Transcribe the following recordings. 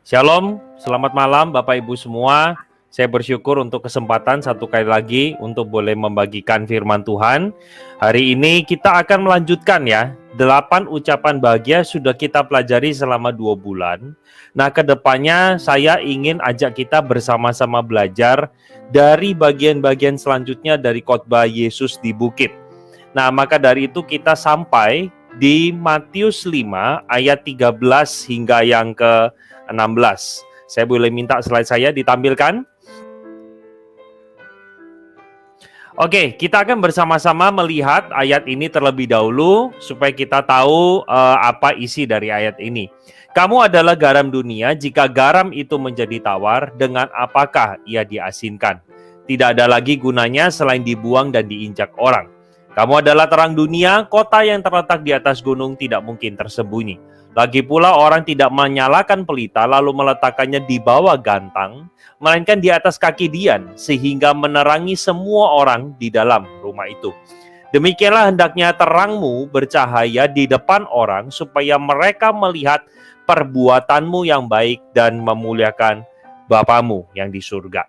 Shalom, selamat malam Bapak Ibu semua. Saya bersyukur untuk kesempatan satu kali lagi untuk boleh membagikan firman Tuhan. Hari ini kita akan melanjutkan ya, 8 ucapan bahagia sudah kita pelajari selama 2 bulan. Nah, kedepannya saya ingin ajak kita bersama-sama belajar dari bagian-bagian selanjutnya dari khotbah Yesus di bukit. Nah, maka dari itu kita sampai di Matius 5 ayat 13 hingga yang ke-16. Saya boleh minta slide saya ditampilkan? Oke, kita akan bersama-sama melihat ayat ini terlebih dahulu supaya kita tahu apa isi dari ayat ini. Kamu adalah garam dunia, jika garam itu menjadi tawar, dengan apakah ia diasinkan? Tidak ada lagi gunanya selain dibuang dan diinjak orang. Kamu adalah terang dunia, kota yang terletak di atas gunung tidak mungkin tersembunyi. Lagi pula orang tidak menyalakan pelita lalu meletakkannya di bawah gantang, melainkan di atas kaki dian, sehingga menerangi semua orang di dalam rumah itu. Demikianlah hendaknya terangmu bercahaya di depan orang, supaya mereka melihat perbuatanmu yang baik dan memuliakan Bapamu yang di surga.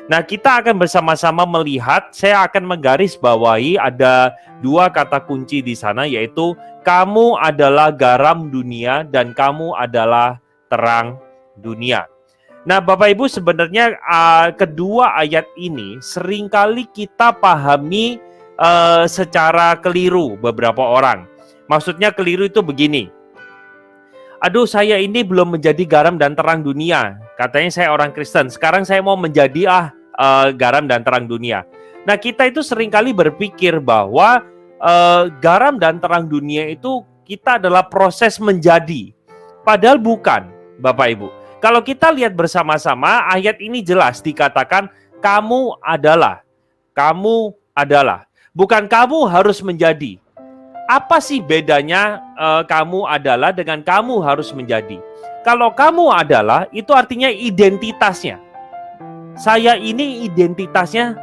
Nah, kita akan bersama-sama melihat, saya akan menggarisbawahi ada 2 kata kunci di sana, yaitu kamu adalah garam dunia dan kamu adalah terang dunia. Nah, Bapak Ibu, sebenarnya kedua ayat ini seringkali kita pahami secara keliru beberapa orang. Maksudnya keliru itu begini. Aduh, saya ini belum menjadi garam dan terang dunia. Katanya saya orang Kristen, sekarang saya mau menjadi garam dan terang dunia. Nah, kita itu seringkali berpikir bahwa garam dan terang dunia itu kita adalah proses menjadi. Padahal bukan, Bapak Ibu. Kalau kita lihat bersama-sama, ayat ini jelas dikatakan kamu adalah. Bukan kamu harus menjadi. Apa sih bedanya kamu adalah dengan kamu harus menjadi? Kalau kamu adalah, itu artinya identitasnya. Saya ini identitasnya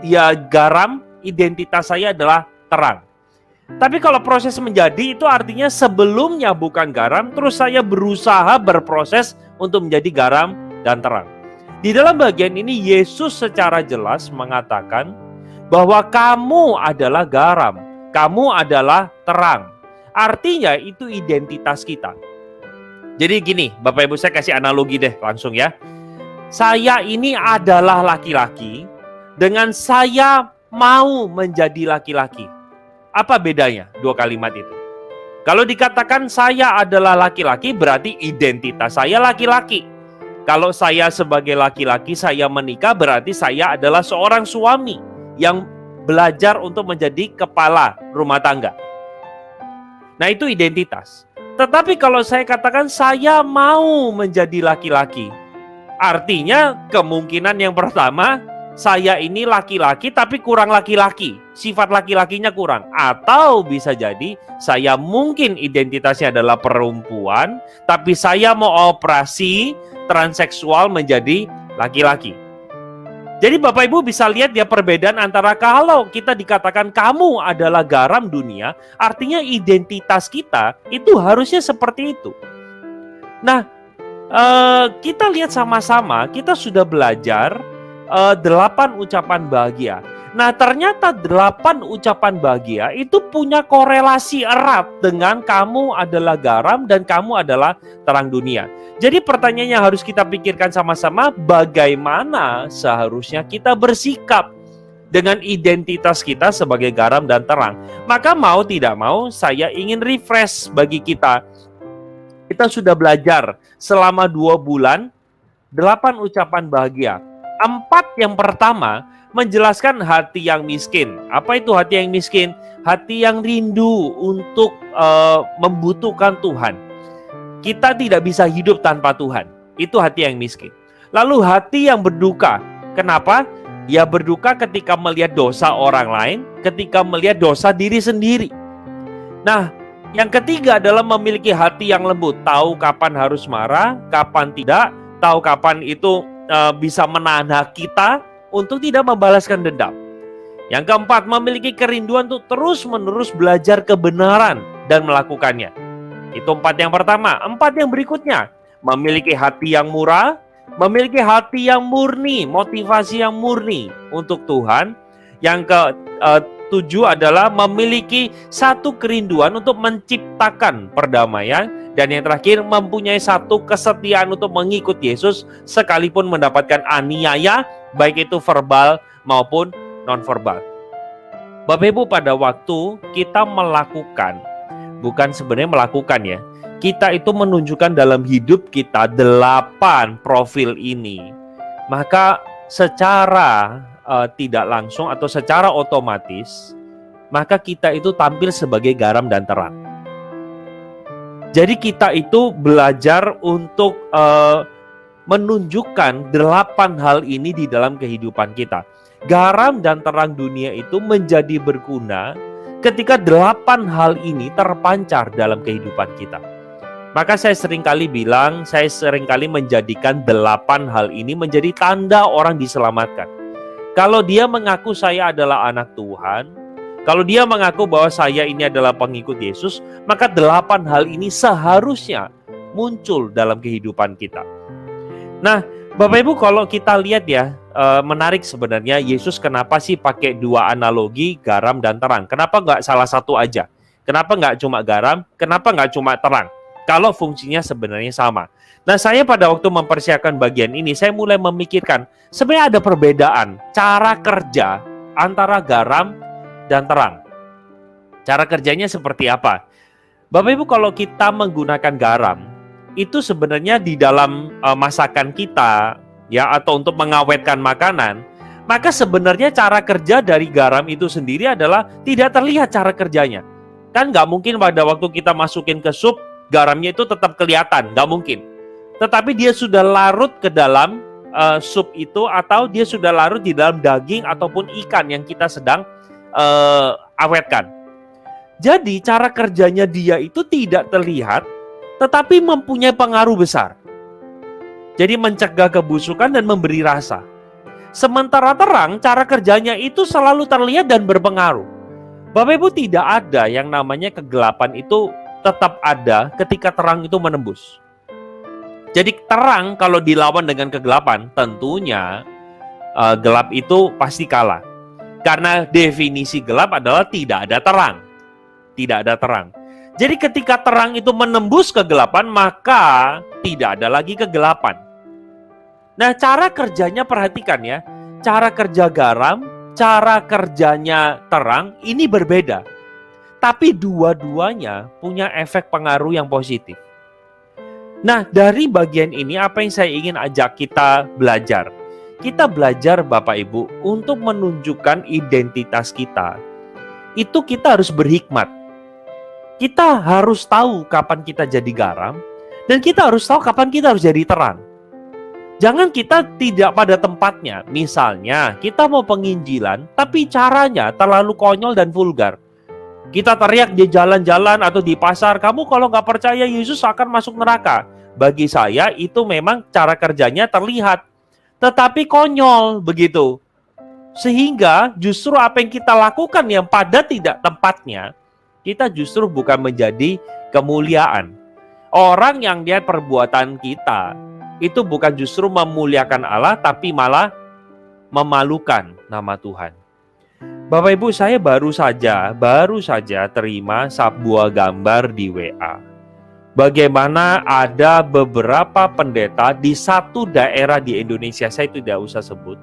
ya garam, identitas saya adalah terang. Tapi kalau proses menjadi itu artinya sebelumnya bukan garam, terus saya berusaha berproses untuk menjadi garam dan terang. Di dalam bagian ini Yesus secara jelas mengatakan bahwa kamu adalah garam, kamu adalah terang. Artinya itu identitas kita. Jadi gini, Bapak Ibu, saya kasih analogi deh langsung ya. Saya ini adalah laki-laki dengan saya mau menjadi laki-laki. Apa bedanya 2 kalimat itu? Kalau dikatakan saya adalah laki-laki, berarti identitas saya laki-laki. Kalau saya sebagai laki-laki, saya menikah, berarti saya adalah seorang suami yang belajar untuk menjadi kepala rumah tangga. Nah, itu identitas. Tetapi kalau saya katakan saya mau menjadi laki-laki, artinya kemungkinan yang pertama, saya ini laki-laki tapi kurang laki-laki. Sifat laki-lakinya kurang. Atau bisa jadi saya mungkin identitasnya adalah perempuan, tapi saya mau operasi transseksual menjadi laki-laki. Jadi Bapak Ibu bisa lihat ya perbedaan antara kalau kita dikatakan kamu adalah garam dunia, artinya identitas kita itu harusnya seperti itu. Nah, kita lihat sama-sama, kita sudah belajar 8 ucapan bahagia. Nah, ternyata 8 ucapan bahagia itu punya korelasi erat dengan kamu adalah garam dan kamu adalah terang dunia. Jadi pertanyaannya harus kita pikirkan sama-sama, bagaimana seharusnya kita bersikap dengan identitas kita sebagai garam dan terang. Maka mau tidak mau saya ingin refresh bagi kita. Kita sudah belajar selama 2 bulan 8 ucapan bahagia. 4 yang pertama menjelaskan hati yang miskin. Apa itu hati yang miskin? Hati yang rindu untuk membutuhkan Tuhan. Kita tidak bisa hidup tanpa Tuhan. Itu hati yang miskin. Lalu hati yang berduka. Kenapa? Ya berduka ketika melihat dosa orang lain, ketika melihat dosa diri sendiri. Nah, yang ketiga adalah memiliki hati yang lembut. Tahu kapan harus marah, kapan tidak. Tahu kapan itu bisa menahan hak kita untuk tidak membalaskan dendam. Yang keempat, memiliki kerinduan untuk terus-menerus belajar kebenaran dan melakukannya. Itu 4 yang pertama. 4 yang berikutnya, memiliki hati yang murah, memiliki hati yang murni, motivasi yang murni untuk Tuhan. Yang ketujuh adalah memiliki satu kerinduan untuk menciptakan perdamaian. Dan yang terakhir, mempunyai satu kesetiaan untuk mengikut Yesus sekalipun mendapatkan aniaya, baik itu verbal maupun non-verbal. Bapak Ibu, pada waktu kita melakukan, bukan sebenarnya melakukan ya, kita itu menunjukkan dalam hidup kita 8 profil ini, maka secara tidak langsung atau secara otomatis, maka kita itu tampil sebagai garam dan terang. Jadi kita itu belajar untuk menunjukkan 8 hal ini di dalam kehidupan kita. Garam dan terang dunia itu menjadi berguna ketika 8 hal ini terpancar dalam kehidupan kita. Maka saya seringkali bilang, saya seringkali menjadikan 8 hal ini menjadi tanda orang diselamatkan. Kalau dia mengaku saya adalah anak Tuhan, kalau dia mengaku bahwa saya ini adalah pengikut Yesus, maka 8 hal ini seharusnya muncul dalam kehidupan kita. Nah, Bapak Ibu, kalau kita lihat ya, menarik sebenarnya Yesus kenapa sih pakai 2 analogi garam dan terang? Kenapa nggak salah satu aja? Kenapa nggak cuma garam? Kenapa nggak cuma terang? Kalau fungsinya sebenarnya sama. Nah, saya pada waktu mempersiapkan bagian ini, saya mulai memikirkan, sebenarnya ada perbedaan cara kerja antara garam dan terang. Cara kerjanya seperti apa? Bapak Ibu, kalau kita menggunakan garam, itu sebenarnya di dalam masakan kita, ya, atau untuk mengawetkan makanan, maka sebenarnya cara kerja dari garam itu sendiri adalah tidak terlihat cara kerjanya. Kan nggak mungkin pada waktu kita masukin ke sup, garamnya itu tetap kelihatan, nggak mungkin. Tetapi dia sudah larut ke dalam sup itu, atau dia sudah larut di dalam daging ataupun ikan yang kita sedang awetkan. Jadi cara kerjanya dia itu tidak terlihat, tetapi mempunyai pengaruh besar. Jadi mencegah kebusukan dan memberi rasa. Sementara terang, cara kerjanya itu selalu terlihat dan berpengaruh. Bapak Ibu, tidak ada yang namanya kegelapan itu tetap ada ketika terang itu menembus. Jadi terang kalau dilawan dengan kegelapan, tentunya gelap itu pasti kalah. Karena definisi gelap adalah tidak ada terang. Tidak ada terang. Jadi ketika terang itu menembus kegelapan, maka tidak ada lagi kegelapan. Nah, cara kerjanya perhatikan ya. Cara kerja garam, cara kerjanya terang, ini berbeda. Tapi dua-duanya punya efek pengaruh yang positif. Nah, dari bagian ini apa yang saya ingin ajak kita belajar? Kita belajar Bapak Ibu untuk menunjukkan identitas kita. Itu kita harus berhikmat. Kita harus tahu kapan kita jadi garam, dan kita harus tahu kapan kita harus jadi terang. Jangan kita tidak pada tempatnya. Misalnya kita mau penginjilan, tapi caranya terlalu konyol dan vulgar. Kita teriak di jalan-jalan atau di pasar, kamu kalau nggak percaya Yesus akan masuk neraka. Bagi saya itu memang cara kerjanya terlihat, tetapi konyol begitu. Sehingga justru apa yang kita lakukan yang pada tidak tempatnya, kita justru bukan menjadi kemuliaan. Orang yang lihat perbuatan kita, itu bukan justru memuliakan Allah, tapi malah memalukan nama Tuhan. Bapak Ibu, saya baru saja terima sebuah gambar di WA. Bagaimana ada beberapa pendeta di satu daerah di Indonesia, saya tidak usah sebut,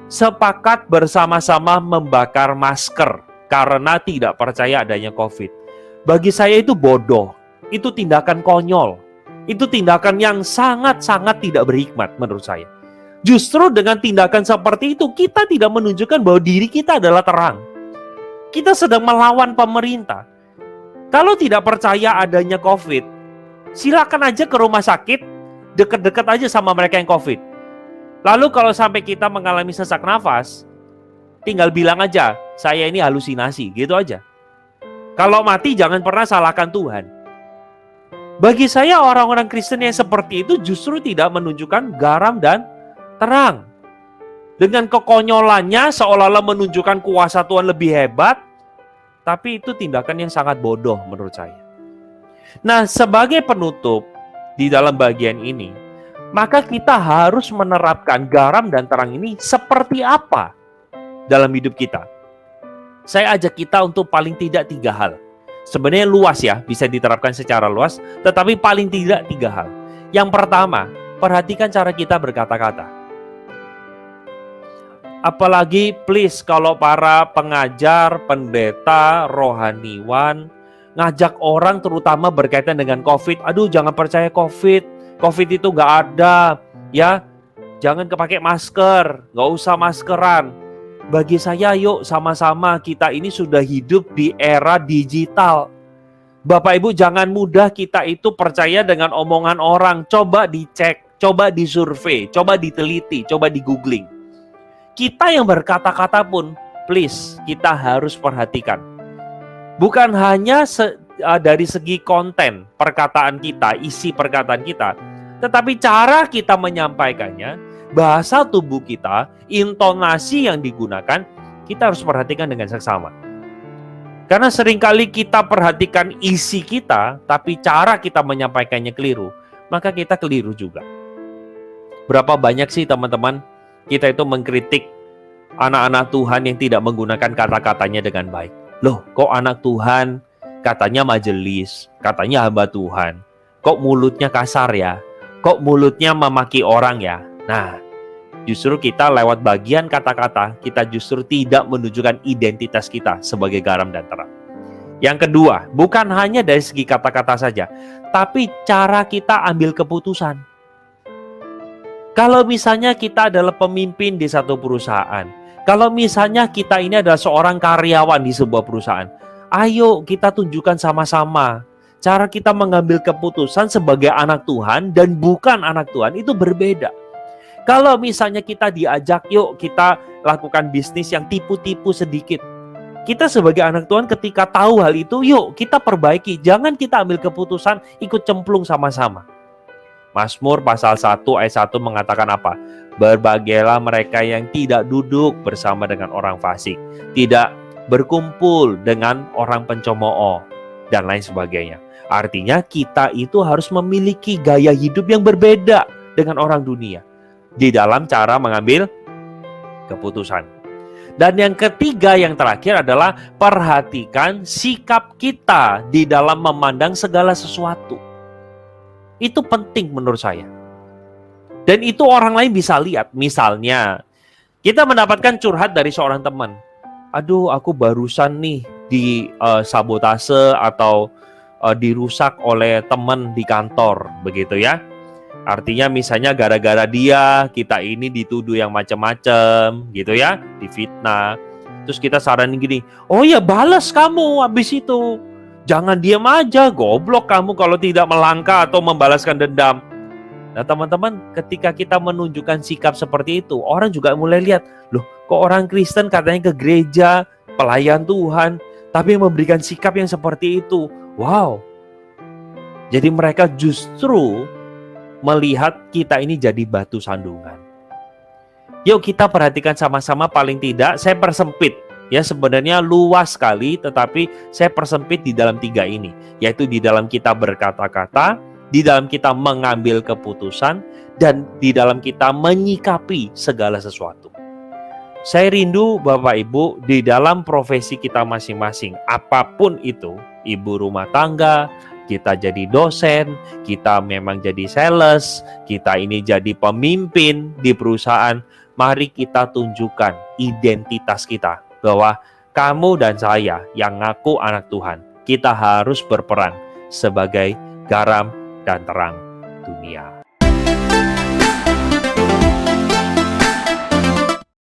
sepakat bersama-sama membakar masker karena tidak percaya adanya COVID. Bagi saya itu bodoh, itu tindakan konyol, itu tindakan yang sangat-sangat tidak berhikmat menurut saya. Justru dengan tindakan seperti itu, kita tidak menunjukkan bahwa diri kita adalah terang. Kita sedang melawan pemerintah. Kalau tidak percaya adanya COVID, silakan aja ke rumah sakit, dekat-dekat aja sama mereka yang COVID. Lalu kalau sampai kita mengalami sesak nafas, tinggal bilang aja, saya ini halusinasi, gitu aja. Kalau mati jangan pernah salahkan Tuhan. Bagi saya orang-orang Kristen yang seperti itu justru tidak menunjukkan garam dan terang. Dengan kekonyolannya seolah-olah menunjukkan kuasa Tuhan lebih hebat, tapi itu tindakan yang sangat bodoh menurut saya. Nah, sebagai penutup, di dalam bagian ini, maka kita harus menerapkan garam dan terang ini seperti apa dalam hidup kita. Saya ajak kita untuk paling tidak 3 hal. Sebenarnya luas ya, bisa diterapkan secara luas, tetapi paling tidak 3 hal. Yang pertama, perhatikan cara kita berkata-kata. Apalagi please kalau para pengajar, pendeta, rohaniwan ngajak orang terutama berkaitan dengan COVID. Aduh, jangan percaya COVID. COVID itu nggak ada. Ya, jangan pakai masker. Nggak usah maskeran. Bagi saya, yuk sama-sama kita ini sudah hidup di era digital. Bapak Ibu, jangan mudah kita itu percaya dengan omongan orang. Coba dicek, coba disurvei, coba diteliti, coba di googling. Kita yang berkata-kata pun, please, kita harus perhatikan. Bukan hanya dari segi konten perkataan kita, isi perkataan kita, tetapi cara kita menyampaikannya, bahasa tubuh kita, intonasi yang digunakan, kita harus perhatikan dengan seksama. Karena seringkali kita perhatikan isi kita, tapi cara kita menyampaikannya keliru, maka kita keliru juga. Berapa banyak sih teman-teman kita itu mengkritik anak-anak Tuhan yang tidak menggunakan kata-katanya dengan baik. Loh, kok anak Tuhan katanya majelis, katanya hamba Tuhan, kok mulutnya kasar ya, kok mulutnya memaki orang ya. Nah, justru kita lewat bagian kata-kata, kita justru tidak menunjukkan identitas kita sebagai garam dan terang. Yang kedua, bukan hanya dari segi kata-kata saja, tapi cara kita ambil keputusan. Kalau misalnya kita adalah pemimpin di satu perusahaan, kalau misalnya kita ini adalah seorang karyawan di sebuah perusahaan, ayo kita tunjukkan sama-sama. Cara kita mengambil keputusan sebagai anak Tuhan dan bukan anak Tuhan itu berbeda. Kalau misalnya kita diajak, yuk kita lakukan bisnis yang tipu-tipu sedikit. Kita sebagai anak Tuhan ketika tahu hal itu, yuk kita perbaiki. Jangan kita ambil keputusan ikut cemplung sama-sama. Mazmur pasal 1 ayat 1 mengatakan apa? Berbahagialah mereka yang tidak duduk bersama dengan orang fasik, tidak berkumpul dengan orang pencemooh, dan lain sebagainya. Artinya kita itu harus memiliki gaya hidup yang berbeda dengan orang dunia di dalam cara mengambil keputusan. Dan yang ketiga, yang terakhir adalah perhatikan sikap kita di dalam memandang segala sesuatu. Itu penting menurut saya. Dan itu orang lain bisa lihat. Misalnya, kita mendapatkan curhat dari seorang teman. Aduh, aku barusan nih di sabotase atau dirusak oleh teman di kantor, begitu ya. Artinya misalnya gara-gara dia, kita ini dituduh yang macam-macam, gitu ya, difitnah. Terus kita saranin gini, oh ya balas kamu habis itu. Jangan diam aja, goblok kamu kalau tidak melangkah atau membalaskan dendam. Nah teman-teman, ketika kita menunjukkan sikap seperti itu, orang juga mulai lihat, loh kok orang Kristen katanya ke gereja, pelayan Tuhan, tapi memberikan sikap yang seperti itu. Wow. Jadi mereka justru melihat kita ini jadi batu sandungan. Yuk kita perhatikan sama-sama, paling tidak saya persempit. Ya sebenarnya luas sekali, tetapi saya persempit di dalam 3 ini. Yaitu di dalam kita berkata-kata, di dalam kita mengambil keputusan, dan di dalam kita menyikapi segala sesuatu. Saya rindu Bapak Ibu di dalam profesi kita masing-masing, apapun itu, ibu rumah tangga, kita jadi dosen, kita memang jadi sales, kita ini jadi pemimpin di perusahaan, mari kita tunjukkan identitas kita. Bahwa kamu dan saya yang ngaku anak Tuhan, kita harus berperan sebagai garam dan terang dunia.